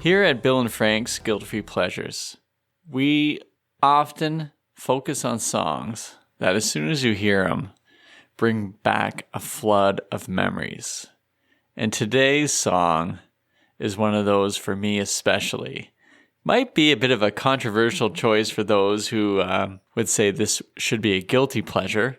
Here at Bill and Frank's Guilt-Free Pleasures, we often focus on songs that as soon as you hear them, bring back a flood of memories. And today's song is one of those for me especially. Might be a bit of a controversial choice for those who would say this should be a guilty pleasure.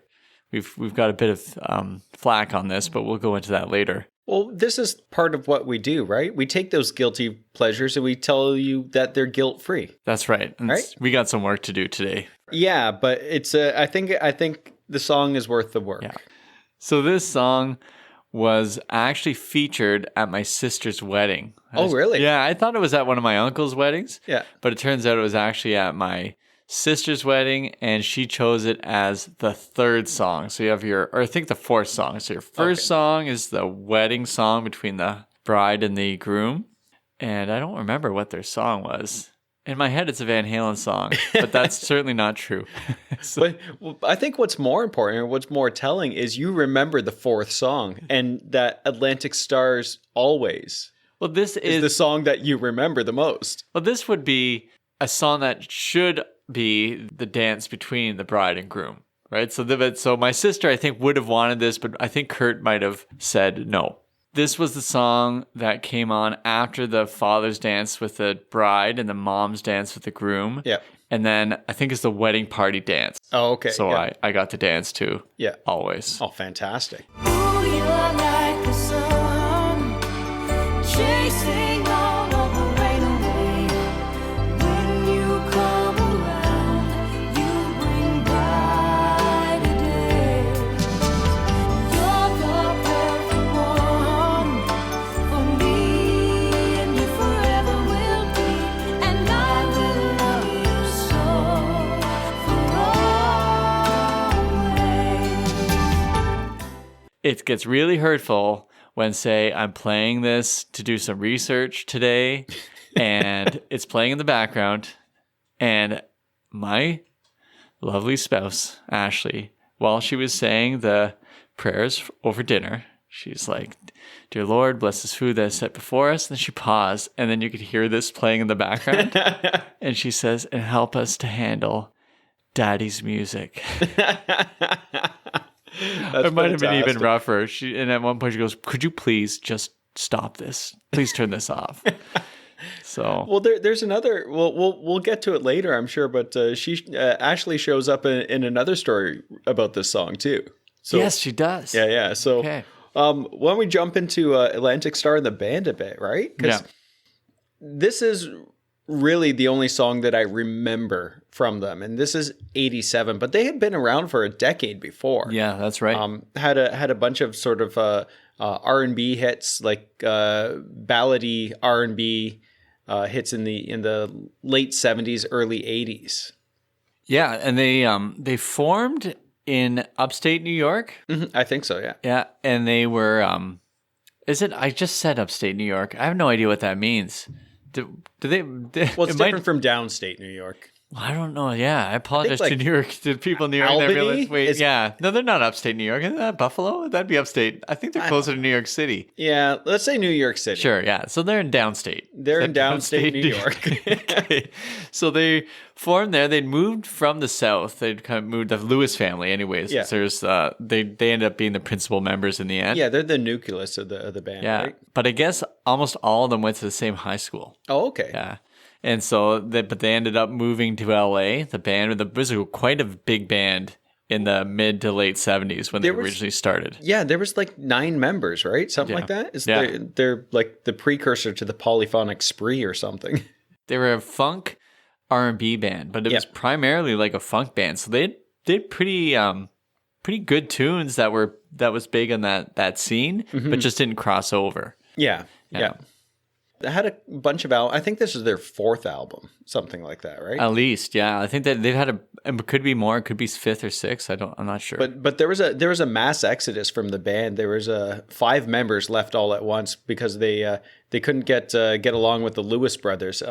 We've got a bit of flack on this, but we'll go into that later. Well, this is part of what we do, right? We take those guilty pleasures and we tell you that they're guilt-free. That's right. And right? We got some work to do today. Yeah, but it's I think the song is worth the work. Yeah. So this song was actually featured at my sister's wedding. Oh, really? Yeah, I thought it was at one of my uncle's weddings. Yeah. But it turns out it was actually at my sister's wedding, and she chose it as the third song. So you have I think the fourth song. So your first song is the wedding song between the bride and the groom. And I don't remember what their song was. In my head, it's a Van Halen song, but that's certainly not true. But I think what's more important, or what's more telling, is you remember the fourth song, and that Atlantic Star's Always this is the song that you remember the most. Well, this would be a song that should be the dance between the bride and groom, right? So my sister, I think, would have wanted this, but I think Kurt might have said no. This was the song that came on after the father's dance with the bride and the mom's dance with the groom. Yeah. And then I think it's the wedding party dance. Oh, okay. So yeah. I got to dance too. Yeah. Always. Oh, fantastic. Ooh, you're like the sun, chasing all of the rain away. When you come around, you bring brighter days. You're the perfect one for me, and you forever will be. And I will love you so for always. It gets really hurtful when, say, I'm playing this to do some research today and it's playing in the background, and my lovely spouse, Ashley, while she was saying the prayers over dinner, she's like, "Dear Lord, bless this food that is set before us." And then she paused, and then you could hear this playing in the background. And she says, "And help us to handle Daddy's music." That's It might have been even fantastic. rougher. And at one point she goes, "Could you please just stop this? Please turn this off." So Well, there's another. We'll get to it later, I'm sure. But Ashley shows up in another story about this song too. So, yes, she does. Yeah. So, Okay. why don't we jump into Atlantic Starr and the band a bit, right? 'Cause Yeah. this is really the only song that I remember from them, and this is '87. But they had been around for a decade before. Yeah, that's right. Had a bunch of sort of R&B hits, like ballady R&B hits in the late '70s, early '80s. Yeah, and they formed in upstate New York. I think so. Yeah. Yeah, and they were I just said upstate New York. I have no idea what that means. Do they? Well, it's different from downstate New York. I don't know. Yeah, I apologize like to New York, to people in New York. That Albany realize, wait, is- yeah, no, they're not upstate New York. Isn't that Buffalo? That'd be upstate. I think they're closer to New York City. Yeah, let's say New York City. Sure, yeah. So they're in downstate. They're Is in that downstate New York. Okay. So they formed there. They'd moved from the south. They'd kind of moved the Lewis family, anyways. Yeah. There's they ended up being the principal members in the end. Yeah, they're the nucleus of the band, Yeah. right? But I guess almost all of them went to the same high school. Oh, okay. Yeah. And so, but they ended up moving to LA. The band was quite a big band in the mid to late 70s when they originally started. Yeah, there was like 9 members, right? Something like that. They're like the precursor to the Polyphonic Spree or something. They were a funk R&B band, but it was primarily like a funk band. So they did pretty good tunes that was big on that scene, but just didn't cross over. Yeah. They had a bunch of albums. I think this is their 4th album, something like that, right? At least, yeah. I think that they've had it could be more. It could be 5th or 6th. I'm not sure. But there was a mass exodus from the band. There was 5 members left all at once because they couldn't get along with the Lewis brothers.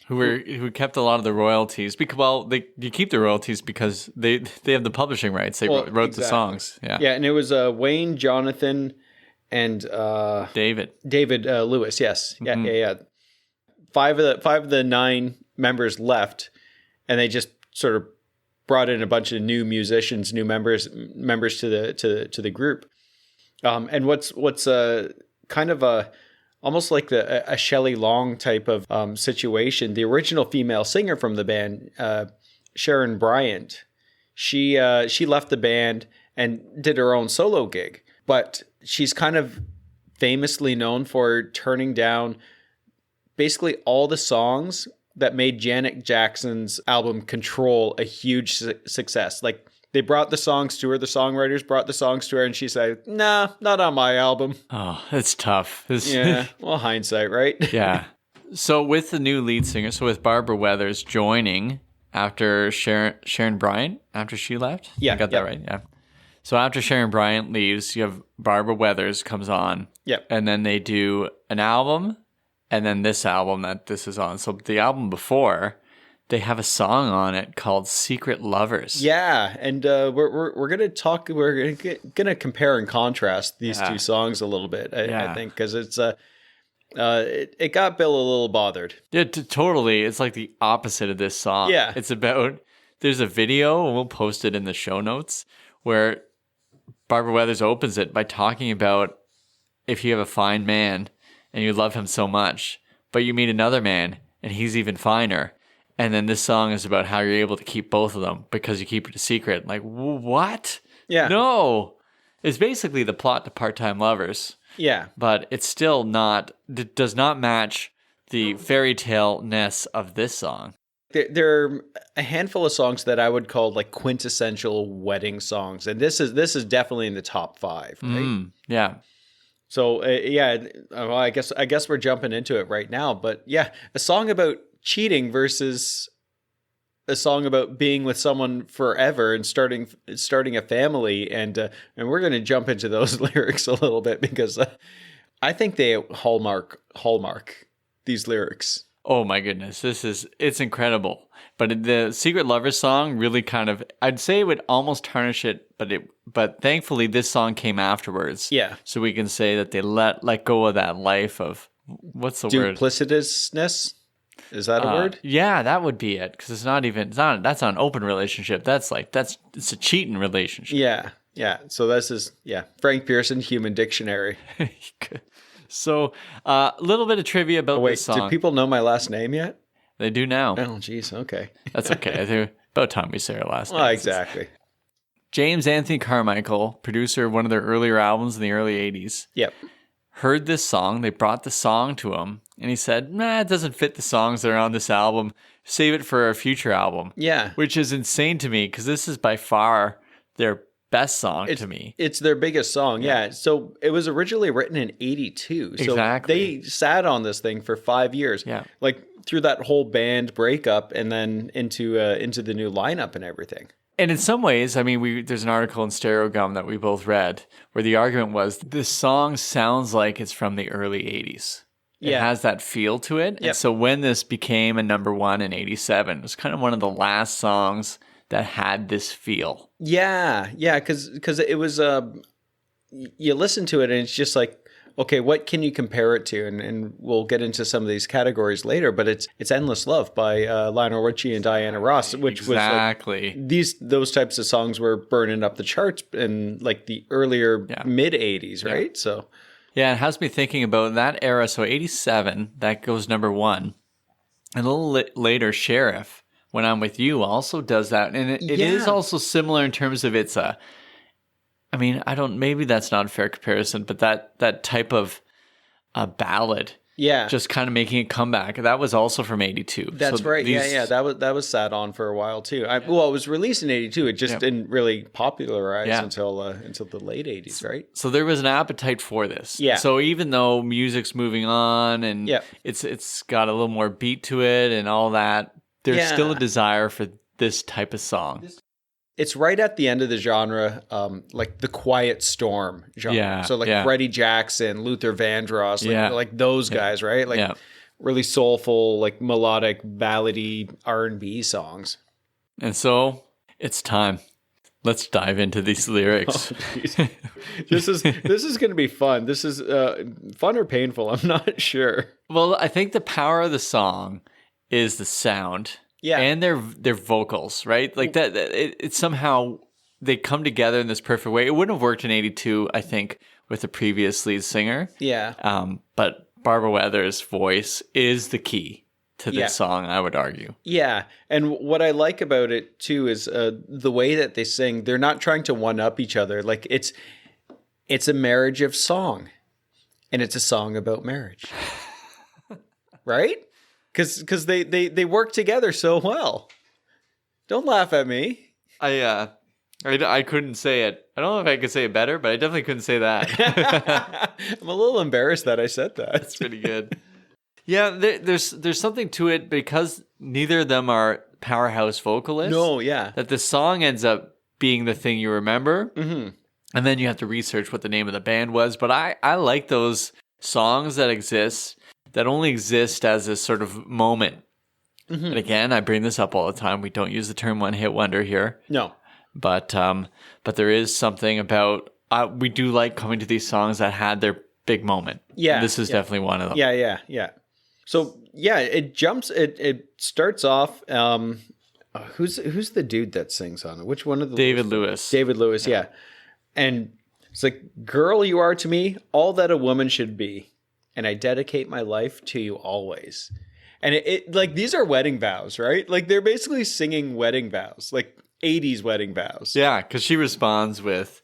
Who kept a lot of the royalties because you keep the royalties because they have the publishing rights. They wrote the songs. Yeah. Yeah, and it was Wayne, Jonathan, and David Lewis. Yes. Yeah. five of the 9 members left, and they just sort of brought in a bunch of new musicians, new members to the group. And what's kind of almost like a Shelley Long type of situation. The original female singer from the band, Sharon Bryant, she left the band and did her own solo gig, but she's kind of famously known for turning down basically all the songs that made Janet Jackson's album Control a huge success. Like, they brought the songs to her, the songwriters brought the songs to her, and she said, nah, not on my album. Oh, it's tough. Yeah, well, hindsight, right? Yeah. So with the new lead singer, so with Barbara Weathers joining after Sharon Bryant, after she left? Yeah. I got that right, yeah. So after Sharon Bryant leaves, you have Barbara Weathers comes on. Yep. And then they do an album, and then this album that this is on. So the album before, they have a song on it called "Secret Lovers." Yeah, and we're gonna talk. We're gonna compare and contrast these two songs a little bit. I think because it's it got Bill a little bothered. Yeah, totally. It's like the opposite of this song. Yeah, it's about. There's a video, and we'll post it in the show notes, where Barbara Weathers opens it by talking about if you have a fine man and you love him so much, but you meet another man and he's even finer. And then this song is about how you're able to keep both of them because you keep it a secret. Like, what? Yeah. No. It's basically the plot to Part-Time Lovers. Yeah. But it's still not, it does not match the fairy tale-ness of this song. There are a handful of songs that I would call like quintessential wedding songs. And this is definitely in the top 5, right? Yeah. So, well, I guess we're jumping into it right now. But yeah, a song about cheating versus a song about being with someone forever and starting a family, and we're going to jump into those lyrics a little bit because I think they hallmark these lyrics. Oh my goodness, it's incredible. But the Secret Lovers song really kind of, I'd say it would almost tarnish it, but thankfully this song came afterwards. Yeah. So we can say that they let go of that life of, what's the word? Duplicitousness? Is that a word? Yeah, that would be it. Because that's not an open relationship. It's a cheating relationship. Yeah. So this is, Frank Pearson, Human Dictionary. So a little bit of trivia about this song. Do people know my last name yet? They do now. Oh, geez. Okay. That's okay. I think about time we say our last name. Well, exactly. James Anthony Carmichael, producer of one of their earlier albums in the early 80s. Yep. Heard this song. They brought the song to him. And he said, nah, it doesn't fit the songs that are on this album. Save it for a future album. Yeah. Which is insane to me because this is by far their best song to me. It's their biggest song. Yeah. So it was originally written in 82. So exactly. They sat on this thing for 5 years. Yeah. Like through that whole band breakup and then into the new lineup and everything. And in some ways, I mean, there's an article in Stereo Gum that we both read where the argument was this song sounds like it's from the early 80s. It has that feel to it. Yep. And so when this became a number 1 in 87, it was kind of one of the last songs that had this feel. Yeah, because it was, you listen to it and it's just like, okay, what can you compare it to? And we'll get into some of these categories later, but it's Endless Love by Lionel Richie and Diana Ross, which was like, those types of songs were burning up the charts in like the earlier mid 80s, right? Yeah. So yeah, it has me thinking about that era. So 87, that goes number 1. And a little later, Sheriff, When I'm With You, also does that. And it is also similar in terms of maybe that's not a fair comparison, but that type of ballad. Yeah. Just kind of making a comeback. That was also from 82. That's right. That was sat on for a while too. It was released in 82. It just didn't really popularize until the late 80s, right? So there was an appetite for this. Yeah. So even though music's moving on and it's got a little more beat to it and all that, there's still a desire for this type of song. It's right at the end of the genre, like the Quiet Storm genre. Yeah, so like Freddie Jackson, Luther Vandross, like those guys, right? Like really soulful, like melodic, ballady R&B songs. And so it's time. Let's dive into these lyrics. Jeez. This is going to be fun. This is fun or painful. I'm not sure. Well, I think the power of the song is the sound, and their vocals, right? Like that. It somehow they come together in this perfect way. It wouldn't have worked in '82, I think, with the previous lead singer. Yeah. But Barbara Weathers' voice is the key to this song, I would argue. Yeah. And what I like about it too is the way that they sing. They're not trying to one up each other. Like it's a marriage of song, and it's a song about marriage, right? Because they work together so well. Don't laugh at me. I couldn't say it. I don't know if I could say it better, but I definitely couldn't say that. I'm a little embarrassed that I said that. That's pretty good. Yeah, there's something to it because neither of them are powerhouse vocalists. No, yeah. That the song ends up being the thing you remember. Mm-hmm. And then you have to research what the name of the band was. But I like those songs that exist, that only exist as this sort of moment. Mm-hmm. And again, I bring this up all the time. We don't use the term one-hit wonder here. No. But there is something about, we do like coming to these songs that had their big moment. Yeah. And this is definitely one of them. Yeah. So, yeah, it starts off, who's the dude that sings on it? Which one of the... David Lewis. David Lewis, yeah. And it's like, girl, you are to me all that a woman should be, and I dedicate my life to you always. And it like, these are wedding vows, right? Like, they're basically singing wedding vows, like 80s wedding vows. Yeah, because she responds with,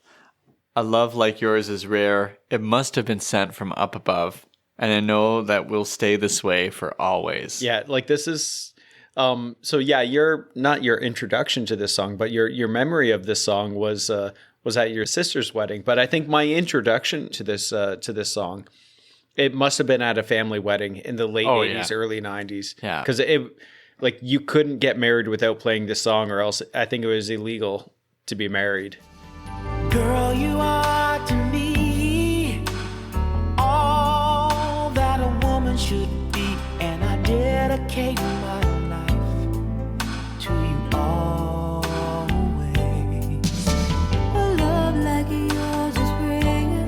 a love like yours is rare. It must have been sent from up above. And I know that we'll stay this way for always. Yeah, like this is... so yeah, you're not your introduction to this song, but your memory of this song was at your sister's wedding. But I think my introduction to this song, it must have been at a family wedding in the late 80s, early 90s. Yeah. Because like you couldn't get married without playing this song, or else I think it was illegal to be married. Girl, you are to me all that a woman should be, and I dedicate my life to you always. A love like yours is rare.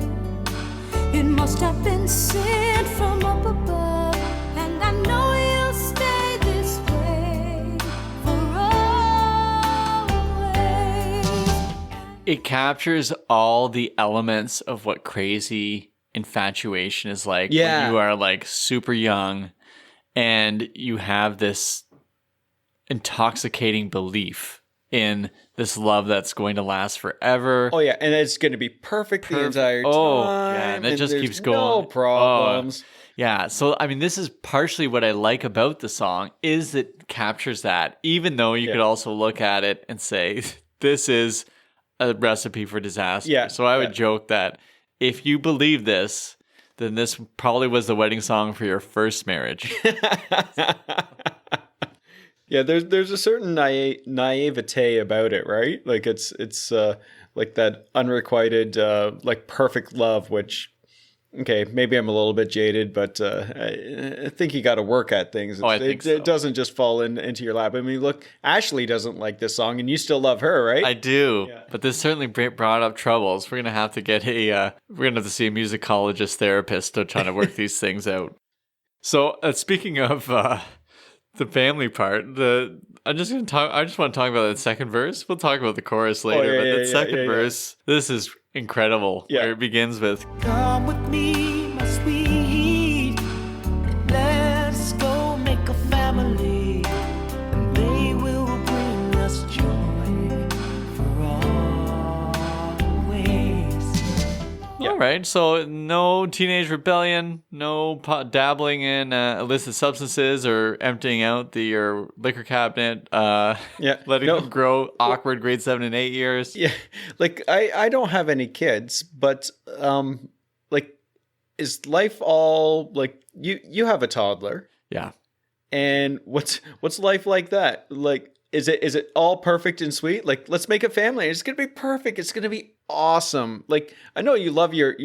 It must have been sent from up above, and I know you'll stay this way for always. It captures all the elements of what crazy infatuation is like when you are like super young and you have this intoxicating belief in this love that's going to last forever. Oh yeah, and it's going to be perfect the entire time. Oh yeah, and it just keeps going. No problems. Yeah, so I mean, this is partially what I like about the song is it captures that, even though you could also look at it and say, this is a recipe for disaster. Yeah. So I would joke that if you believe this, then this probably was the wedding song for your first marriage. Yeah, there's a certain naivete about it, right? Like it's like that unrequited like perfect love, which okay, maybe I'm a little bit jaded, but I think you got to work at things. I think so. It doesn't just fall into your lap. I mean, look, Ashley doesn't like this song, and you still love her, right? I do, but this certainly brought up troubles. We're gonna have to get we're gonna have to see a musicologist therapist to try to work these things out. So speaking of the family part, I just want to talk about the second verse. We'll talk about the chorus later, but the second verse, this is incredible. Yeah. Where it begins with, Come with me, my sweet. Let's go make a family, and they will bring us joy for always. all right, so no teenage rebellion, no dabbling in illicit substances or emptying out your liquor cabinet, letting them grow awkward grade 7 and 8 years. Yeah, like I don't have any kids, but like, is life all like you have a toddler? Yeah. And what's life like that? Like, is it all perfect and sweet? Like, let's make a family. It's gonna be perfect. It's gonna be awesome. Like, I know you love your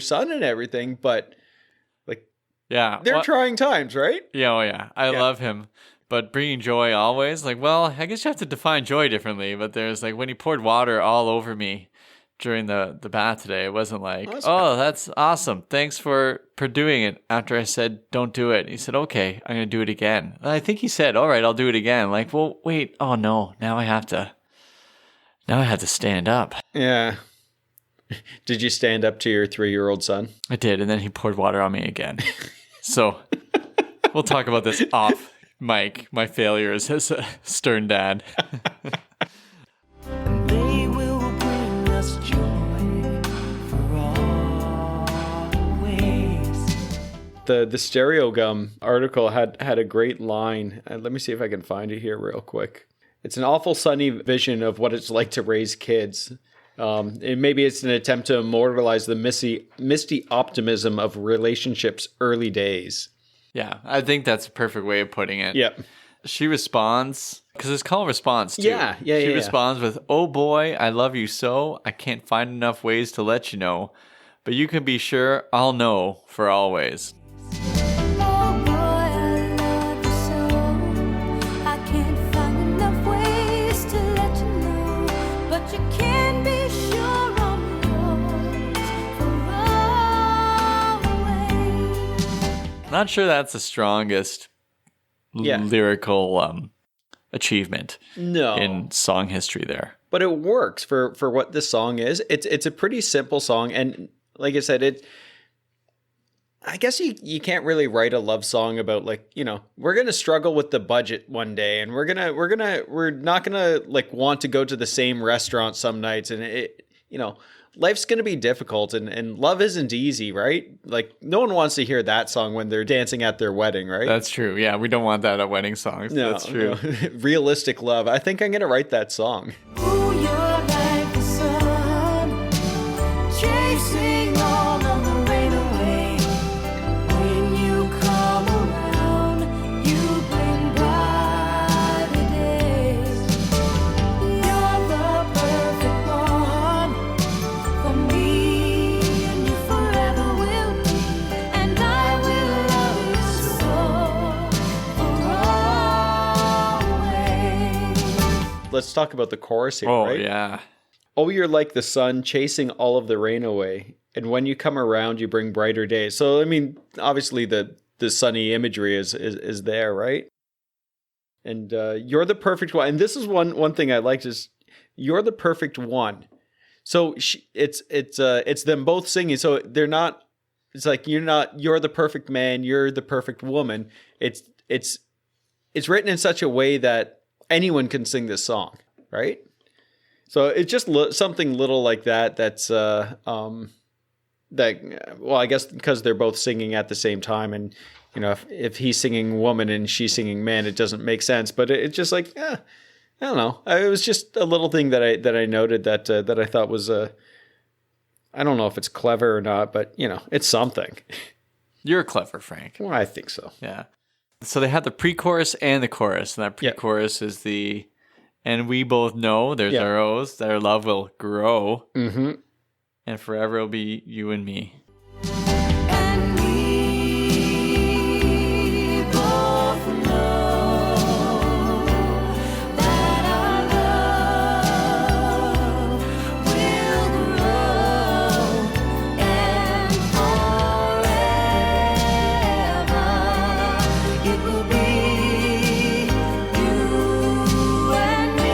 son and everything, but like, Yeah, they're trying times, right? Yeah, oh yeah. I love him. but bringing joy always. Like, well, I guess you have to define joy differently. But there's like when he poured water all over me during the bath today, it wasn't like, that's awesome. Thanks for doing it. After I said, don't do it. He said, okay, I'm going to do it again. And I think he said, all right, I'll do it again. Like, well, wait. Oh no, now I have to stand up. Yeah. Did you stand up to your 3-year-old son? I did. And then he poured water on me again. So we'll talk about this off mic, my failures as a stern dad. They will bring us joy for always. The Stereo Gum article had a great line. Let me see if I can find it here real quick. It's an awful sunny vision of what it's like to raise kids. And maybe it's an attempt to immortalize the misty optimism of relationships' early days. Yeah, I think that's a perfect way of putting it. Yep. She responds, because it's call response too. Yeah. She responds with, oh boy, I love you so. I can't find enough ways to let you know. But you can be sure I'll know for always. Oh boy, I love you so. I can't find enough ways to let you know, but you can be sure I'm yours for always. Not sure that's the strongest lyrical achievement in song history there. But it works for what this song is. It's a pretty simple song, and like I said, I guess you can't really write a love song about, like, you know, we're gonna struggle with the budget one day, and we're not gonna like want to go to the same restaurant some nights, and it, you know, life's gonna be difficult, and love isn't easy, right? Like, no one wants to hear that song when they're dancing at their wedding, right? That's true. Yeah, we don't want that at wedding songs. No, that's true. No. Realistic love. I think I'm gonna write that song. Ooh, you're like the sun, chasing all of the rain away. When you come around, you bring brighter days. You're the perfect one for me, and you forever will be. And I will love you so for always. Let's talk about the chorus here, Oh, right? yeah. Oh, you're like the sun, chasing all of the rain away. And when you come around, you bring brighter days. So, I mean, obviously the sunny imagery is there, right? And you're the perfect one. And this is one thing I liked is you're the perfect one. So it's them both singing. So they're not. It's like you're the perfect man. You're the perfect woman. It's written in such a way that anyone can sing this song, right? So it's just something little like that. That's well, I guess because they're both singing at the same time, and you know, if he's singing woman and she's singing man, it doesn't make sense. But it's just like, I don't know. It was just a little thing that I noted that I thought was I don't know if it's clever or not, but you know, it's something. You're clever, Frank. Well, I think so. Yeah. So they have the pre-chorus and the chorus, and that pre-chorus is the, and we both know there's our oaths that our love will grow, and forever will be you and me. And we both know that our love will grow, and forever it will be you and me.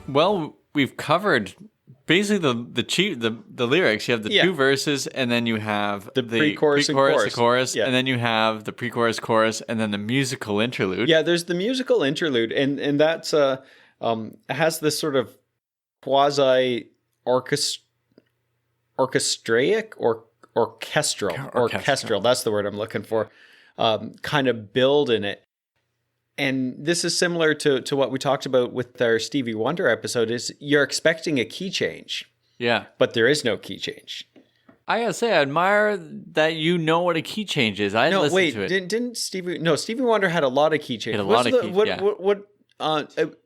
Well, we've covered basically the lyrics. You have the two verses, and then you have the pre-chorus and the chorus, and then you have the pre-chorus, chorus, and then the musical interlude. Yeah, there's the musical interlude, and that's has this sort of quasi orchestraic or orchestral. That's the word I'm looking for. Kind of build in it. And this is similar to what we talked about with our Stevie Wonder episode, is you're expecting a key change. Yeah. But there is no key change. I gotta say, I admire that you know what a key change is. I listened to it. Didn't Stevie Wonder had a lot of key changes.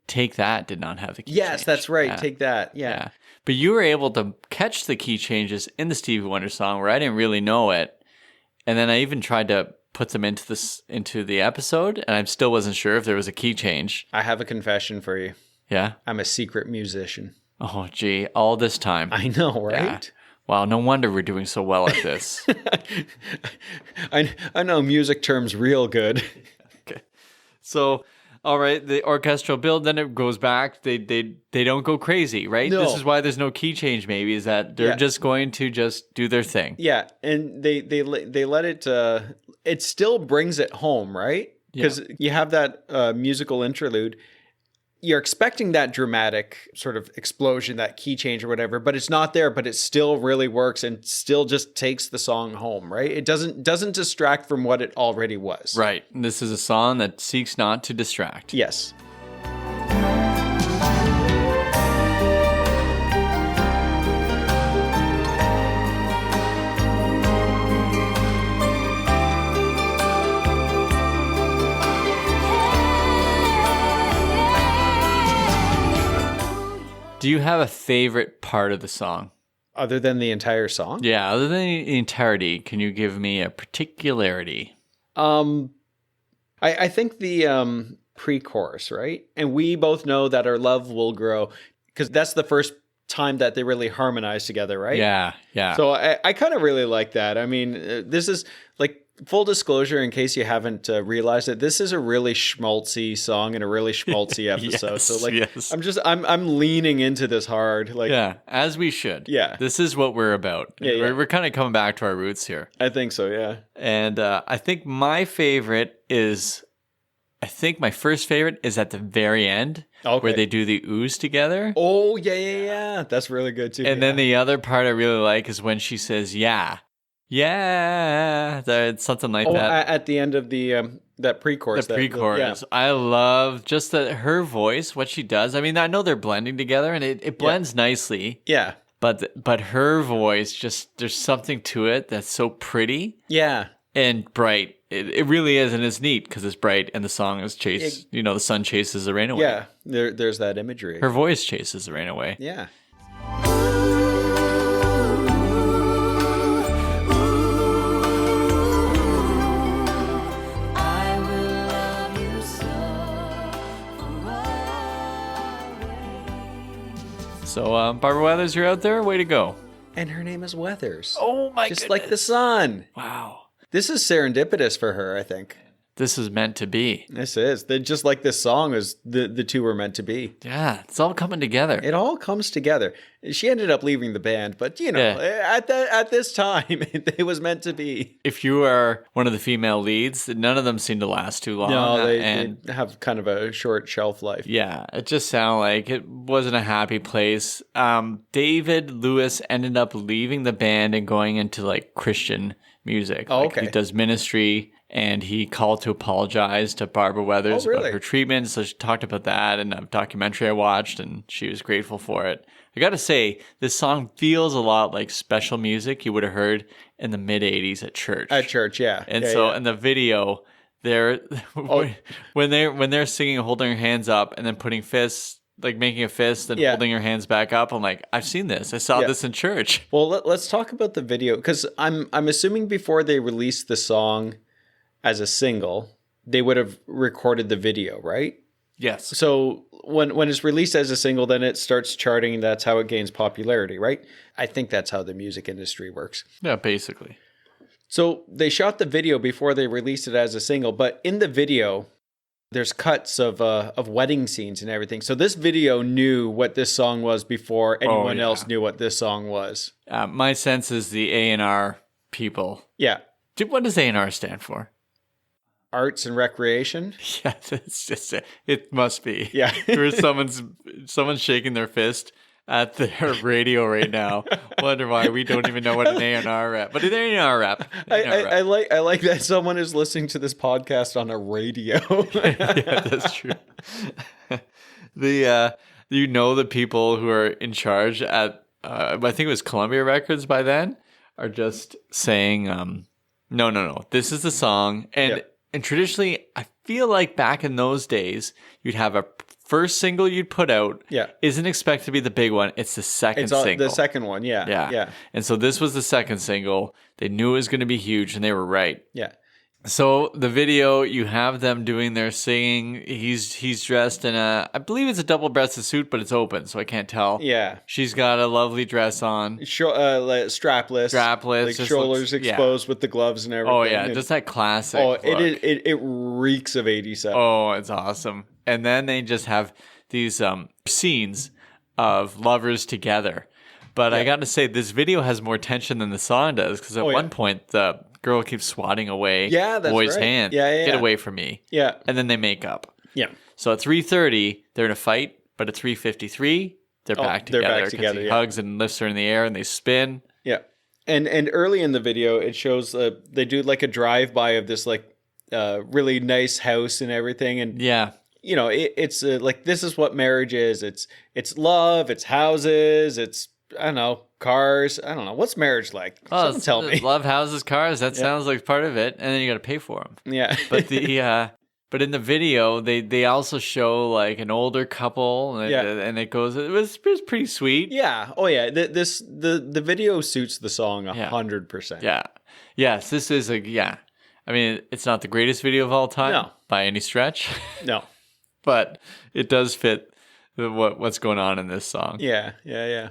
Take That did not have the key change. Yes, that's right. Yeah. Take That. Yeah. But you were able to catch the key changes in the Stevie Wonder song where I didn't really know it. And then I even tried to put them into the episode, and I still wasn't sure if there was a key change. I have a confession for you. Yeah? I'm a secret musician. Oh, gee. All this time. I know, right? Yeah. Wow, no wonder we're doing so well at this. I know music terms real good. Okay. So, all right, the orchestral build, then it goes back. They don't go crazy, right? No. This is why there's no key change, maybe, is that they're just going to just do their thing. Yeah, and they let it. It still brings it home, right? Because you have that musical interlude. You're expecting that dramatic sort of explosion, that key change or whatever, but it's not there. But it still really works and still just takes the song home, right? It doesn't distract from what it already was. Right. And this is a song that seeks not to distract. Yes. Do you have a favorite part of the song? Other than the entire song? Yeah, other than the entirety, can you give me a particularity? I think the pre-chorus, right? And we both know that our love will grow, because that's the first time that they really harmonize together, right? Yeah. So I kind of really like that. I mean, this is like, full disclosure, in case you haven't realized it, this is a really schmaltzy song and a really schmaltzy episode. Yes, so like, yes. I'm leaning into this hard. Like, Yeah, as we should. Yeah. This is what we're about. Yeah. We're kind of coming back to our roots here. I think so. Yeah. And I think my favorite is, my first favorite is at the very end, Okay. where they do the ooze together. Oh yeah. That's really good too. And then the other part I really like is when she says, yeah, it's something like that. At the end of the that pre-chorus. The pre-chorus. I love just her voice, what she does. I mean, I know they're blending together and it blends nicely. Yeah. But her voice, just there's something to it that's so pretty. Yeah. And bright. It really is, and it's neat because it's bright, and the song is the sun chases the rain away. Yeah, there's that imagery. Her voice chases the rain away. Yeah. So, Barbara Weathers, you're out there? Way to go. And her name is Weathers. Oh, my Just goodness. like the sun. Wow. This is serendipitous for her, I think. This is meant to be. This is. Just like this song is the two were meant to be. Yeah, it's all coming together. It all comes together. She ended up leaving the band, but at this time, it was meant to be. If you are one of the female leads, none of them seem to last too long. No, they have kind of a short shelf life. Yeah, it just sounded like it wasn't a happy place. David Lewis ended up leaving the band and going into like Christian music. Oh, like, okay. He does ministry. And he called to apologize to Barbara Weathers about her treatment. So she talked about that in a documentary I watched, and she was grateful for it. I got to say, this song feels a lot like special music you would have heard in the mid-'80s at church. At church, yeah. And yeah. in the video, when they're singing, holding their hands up, and then putting fists, like making a fist and holding your hands back up, I'm like, I've seen this. I saw this in church. Well, let's talk about the video, because I'm assuming before they released the song as a single, they would have recorded the video, right? Yes. So when it's released as a single, then it starts charting. That's how it gains popularity, right? I think that's how the music industry works. Yeah, basically. So they shot the video before they released it as a single, but in the video, there's cuts of wedding scenes and everything. So this video knew what this song was before anyone else knew what this song was. My sense is the A&R people. Yeah. What does A&R stand for? Arts and recreation. Yeah, it's just it must be. Yeah. Or someone's shaking their fist at their radio right now. Wonder why we don't even know what an A&R rep. But an A&R rep. I like that someone is listening to this podcast on a radio. Yeah, that's true. The people who are in charge at I think it was Columbia Records by then are just saying no, this is the song. And And traditionally, I feel like back in those days, you'd have a first single you'd put out. Yeah. Isn't expected to be the big one. It's the second single. The second one, yeah. Yeah. Yeah. And so this was the second single. They knew it was going to be huge, and they were right. Yeah. So the video, you have them doing their singing. He's dressed in I believe it's a double-breasted suit, but it's open, so I can't tell. Yeah. She's got a lovely dress on. Like strapless. Strapless. Like just shoulders looks- exposed with the gloves and everything. Oh, yeah. And- Just that classic Oh, look. it reeks of 87. Oh, it's awesome. And then they just have these scenes of lovers together. But I got to say, this video has more tension than the song does, because at one point, the girl keeps swatting away that's boy's right. hand. Yeah. Get away from me. Yeah. And then they make up. Yeah. So at 3:30, they're in a fight, but at 3:53, they're back together. they're back 'cause together, he yeah. hugs and lifts her in the air, and they spin. Yeah. And early in the video, it shows they do like a drive-by of this like really nice house and everything. And, Yeah. you know, it's like, this is what marriage is. It's love, it's houses, it's, I don't know, cars. I don't know. What's marriage like? Someone it's- tell me. Love, houses, cars. That sounds like part of it. And then you got to pay for them. Yeah. But but in the video, they also show like an older couple, and it was pretty sweet. Yeah. Oh, yeah. The video suits the song 100%. Yeah. Yes, this is I mean, it's not the greatest video of all time by any stretch, No. but it does fit what's going on in this song. Yeah. Yeah. Yeah.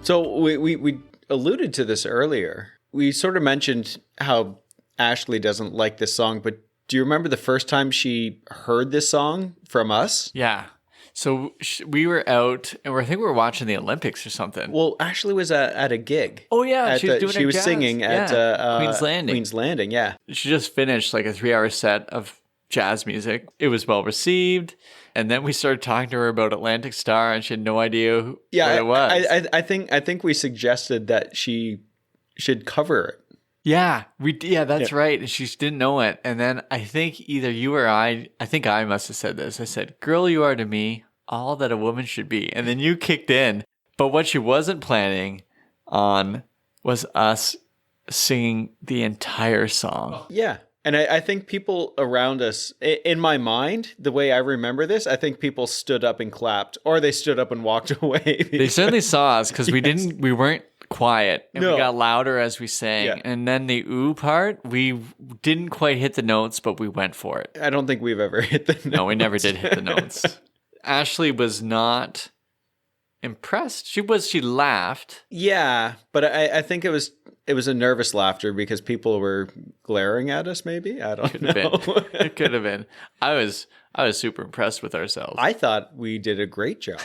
So we alluded to this earlier. We sort of mentioned how Ashley doesn't like this song, but do you remember the first time she heard this song from us? Yeah. So we were out, and I think we were watching the Olympics or something. Well, Ashley was at a gig. Oh yeah, At she was the- doing she her was jazz. singing at Queen's Landing. Queen's Landing, yeah. She just finished like a 3-hour set of jazz music. It was well received. And then we started talking to her about Atlantic Starr, and she had no idea what it was. I think we suggested that she should cover it. Yeah, that's right. And she didn't know it. And then I think either you or I think I must have said this. I said, "Girl, you are to me all that a woman should be." And then you kicked in. But what she wasn't planning on was us singing the entire song. Yeah. And I think people around us, in my mind, the way I remember this, I think people stood up and clapped, or they stood up and walked away. They certainly saw us because we weren't quiet, and No. we got louder as we sang. Yeah. And then the ooh part, we didn't quite hit the notes, but we went for it. I don't think we've ever hit the notes. No, we never did hit the notes. Ashley was not impressed. She laughed. Yeah, but I think it was a nervous laughter because people were glaring at us. Maybe I don't know. It could have been. I was super impressed with ourselves. I thought we did a great job.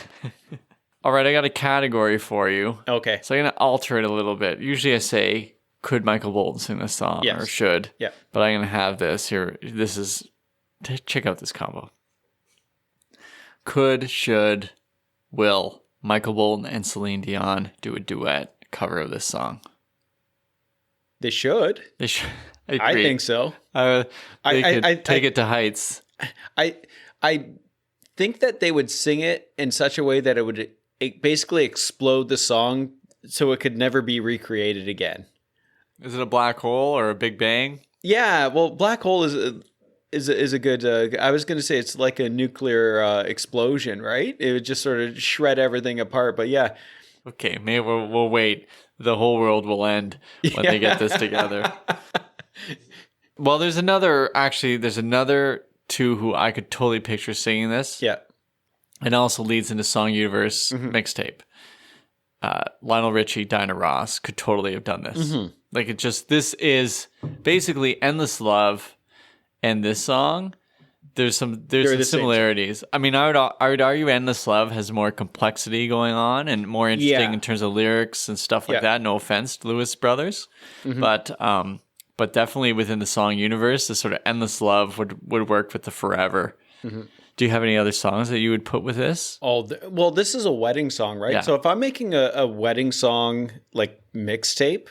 All right, I got a category for you. Okay. So I'm gonna alter it a little bit. Usually I say, could Michael Bolton sing this song, Yes. or should? Yeah. But I'm gonna have this here. This is check out this combo. Could, should, will Michael Bolton and Celine Dion do a duet cover of this song? They should. They should. I agree. think so. They could I- take it to heights. I think that they would sing it in such a way that it would basically explode the song so it could never be recreated again. Is it a black hole or a big bang? Yeah, well, black hole is a good. I was going to say it's like a nuclear explosion, right? It would just sort of shred everything apart. But yeah, Okay, maybe we'll wait. The whole world will end when they get this together. Well, there's another two who I could totally picture singing this. yeah, It also leads into Song Universe mixtape. Lionel Richie, Dinah Ross could totally have done this. Like this is basically Endless Love and this song. There's some the same. similarities. I mean, I would argue Endless Love has more complexity going on and more interesting in terms of lyrics and stuff like that. No offense to Lewis Brothers, but definitely within the Song Universe, the sort of Endless Love would work with the Forever. Do you have any other songs that you would put with this? well, this is a wedding song, right? Yeah. So if I'm making a wedding song like mixtape,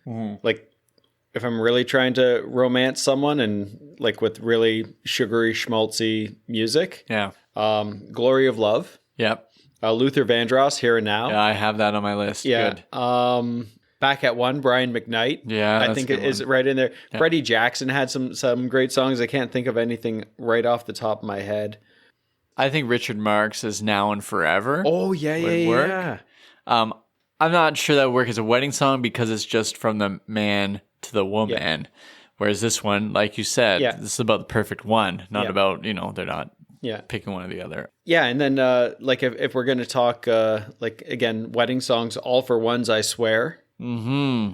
like if I'm really trying to romance someone and like with really sugary schmaltzy music, Yeah. Glory of Love, Yep. Luther Vandross, Here and Now. Yeah, I have that on my list. Yeah. Good. Back at One, Brian McKnight. Yeah, I that's think a it good is one. right in there. Freddie Jackson had some great songs. I can't think of anything right off the top of my head. I think Richard Marx is Now and Forever. Oh, yeah, would work. yeah. I'm not sure that would work as a wedding song because it's just from the man to the woman. Whereas this one, like you said, this is about the perfect one, not about, they're not picking one or the other. Yeah, and then like if we're going to talk like again wedding songs, All for Ones I Swear. Mm-hmm.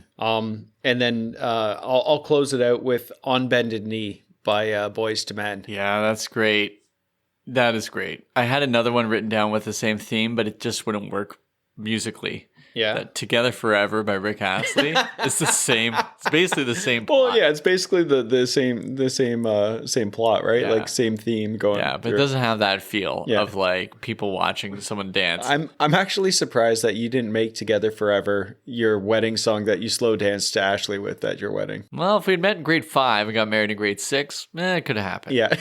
And then I'll close it out with On Bended Knee by Boys to Men. Yeah, that's great. That is great. I had another one written down with the same theme, but it just wouldn't work musically. Yeah. Together Forever by Rick Astley. It's the same. It's basically the same plot. Well, yeah, it's basically the same plot, right? Yeah. Like same theme going. Yeah, but through. it doesn't have that feel Yeah. of like people watching someone dance. I'm actually surprised that you didn't make Together Forever your wedding song that you slow danced to Ashley with at your wedding. Well, if we'd met in grade 5 and got married in grade 6, it could have happened. Yeah.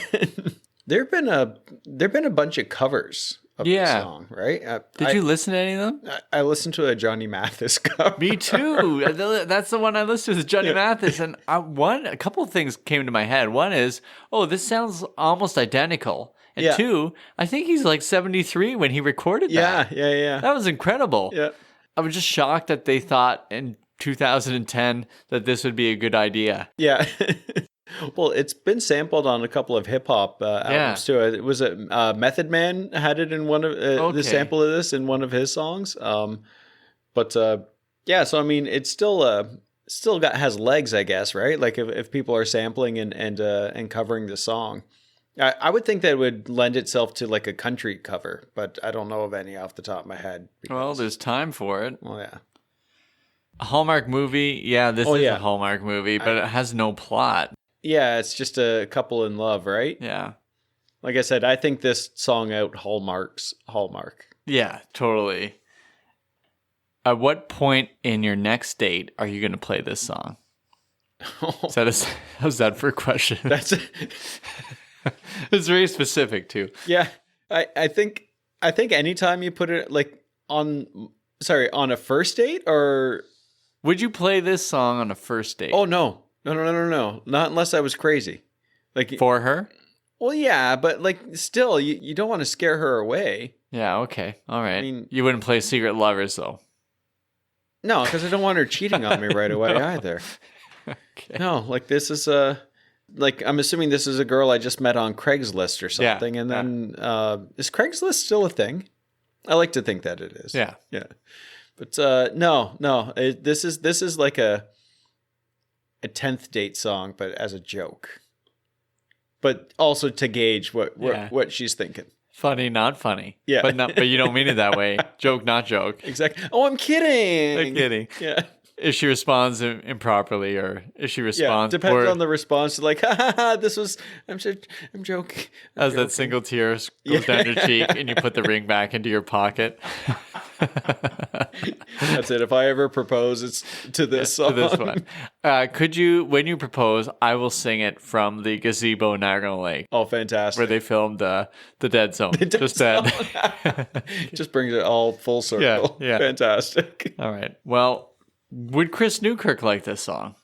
There've been a bunch of covers of this song, right? Did you listen to any of them? I listened to a Johnny Mathis cover. Me too. That's the one I listened to, is Johnny Mathis. And a couple of things came to my head. One is, this sounds almost identical. And two, I think he's like 73 when he recorded that. Yeah. That was incredible. Yeah. I was just shocked that they thought in 2010 that this would be a good idea. Yeah. Well, it's been sampled on a couple of hip hop albums too. It was Method Man had it in one of the sample of this in one of his songs. So I mean, it's still has legs, I guess, right? Like if people are sampling and covering the song, I would think that it would lend itself to like a country cover, but I don't know of any off the top of my head. Well, there's time for it. Well, yeah. A Hallmark movie, this is a Hallmark movie, but it has no plot. Yeah, it's just a couple in love, right? Yeah. Like I said, I think this song Out-hallmarks Hallmark. Yeah, totally. At what point in your next date are you going to play this song? How's that for a question? That's It's very specific too. Yeah. I think anytime you put it like on a first date, or would you play this song on a first date? Oh no. No. Not unless I was crazy. Like for her? Well, yeah, but like still you don't want to scare her away. Yeah, okay. All right. I mean, you wouldn't play Secret Lovers though. No, because I don't want her cheating on me right away either. Okay. No, like this is like I'm assuming this is a girl I just met on Craigslist or something, and then is Craigslist still a thing? I like to think that it is. Yeah. But no. This is like a 10th date song, but as a joke. But also to gauge what she's thinking. Funny, not funny. Yeah. But you don't mean it that way. Joke, not joke. Exactly. Oh, I'm kidding. I'm kidding. Yeah. If she responds improperly, or if she responds, depends on the response. Like, I'm joking. As that single tear goes down your cheek, and you put the ring back into your pocket. That's it. If I ever propose, it's to this song. To this one. Could you, when you propose, I will sing it from the gazebo in Niagara Lake. Oh, fantastic! Where they filmed the Dead Zone. Just brings it all full circle. Yeah. Fantastic. All right. Well. Would Chris Newkirk like this song?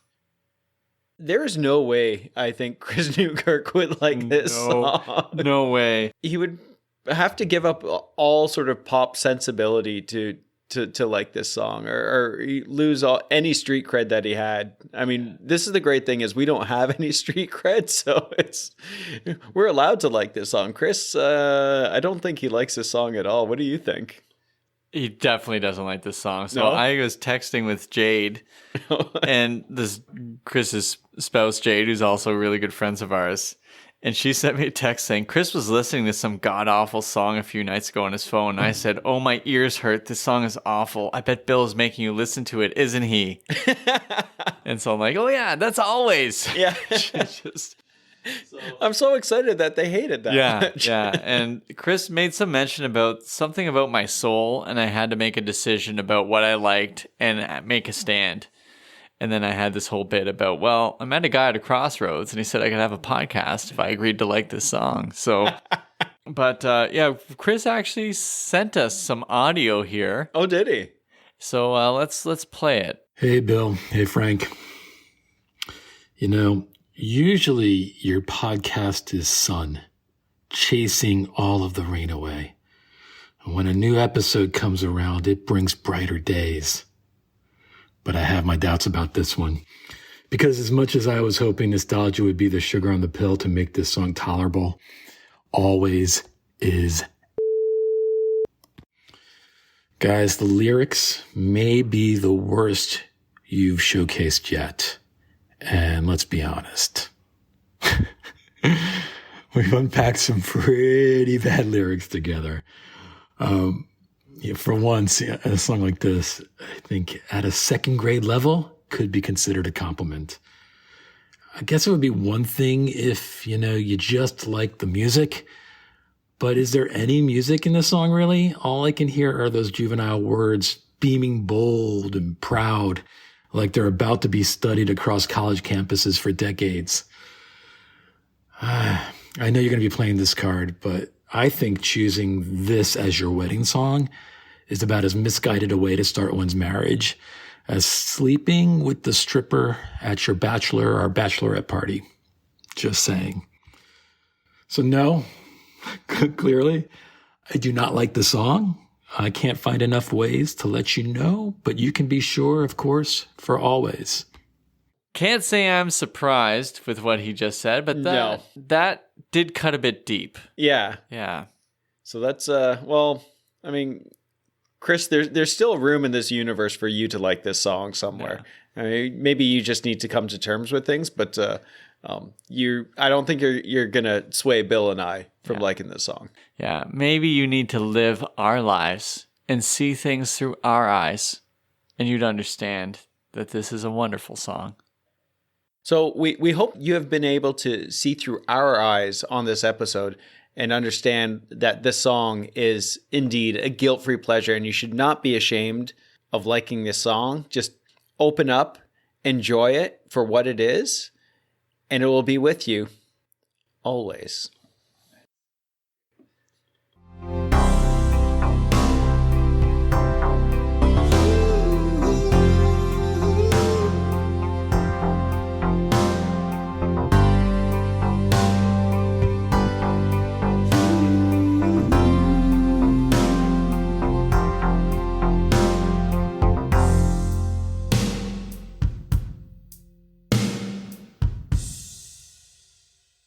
There is no way I think Chris Newkirk would like this song. No way. He would have to give up all sort of pop sensibility to like this song, or lose any street cred that he had. I mean, this is the great thing is we don't have any street cred, so we're allowed to like this song. Chris, I don't think he likes this song at all. What do you think? He definitely doesn't like this song. So No? I was texting with Jade, and this Chris's spouse, Jade, who's also really good friends of ours. And she sent me a text saying, Chris was listening to some god-awful song a few nights ago on his phone. And I said, oh, my ears hurt. This song is awful. I bet Bill is making you listen to it, isn't he? And so I'm like, oh, yeah, that's always. Yeah. I'm so excited that they hated that much. Yeah. And Chris made some mention about something about my soul, and I had to make a decision about what I liked and make a stand. And then I had this whole bit about, well, I met a guy at a crossroads and he said I could have a podcast if I agreed to like this song. So, but yeah, Chris actually sent us some audio here. Oh, did he? So let's play it. Hey, Bill. Hey, Frank. Usually your podcast is sun, chasing all of the rain away. And when a new episode comes around, it brings brighter days. But I have my doubts about this one. Because as much as I was hoping nostalgia would be the sugar on the pill to make this song tolerable, always is. Guys, the lyrics may be the worst you've showcased yet. And let's be honest. We've unpacked some pretty bad lyrics together. For once, a song like this, I think at a second grade level, could be considered a compliment. I guess it would be one thing if, you just like the music. But is there any music in this song, really? All I can hear are those juvenile words, beaming bold and proud, like they're about to be studied across college campuses for decades. I know you're going to be playing this card, but I think choosing this as your wedding song is about as misguided a way to start one's marriage as sleeping with the stripper at your bachelor or bachelorette party. Just saying. So no, clearly, I do not like the song. I can't find enough ways to let you know, but you can be sure, of course, for always. Can't say I'm surprised with what he just said, but that did cut a bit deep. Yeah. Yeah. So that's, Chris, there's still room in this universe for you to like this song somewhere. Yeah. I mean, maybe you just need to come to terms with things, but I don't think you're gonna sway Bill and I from liking this song. Yeah, maybe you need to live our lives and see things through our eyes, and you'd understand that this is a wonderful song. So we hope you have been able to see through our eyes on this episode and understand that this song is indeed a guilt-free pleasure, and you should not be ashamed of liking this song. Just open up, enjoy it for what it is, and it will be with you always.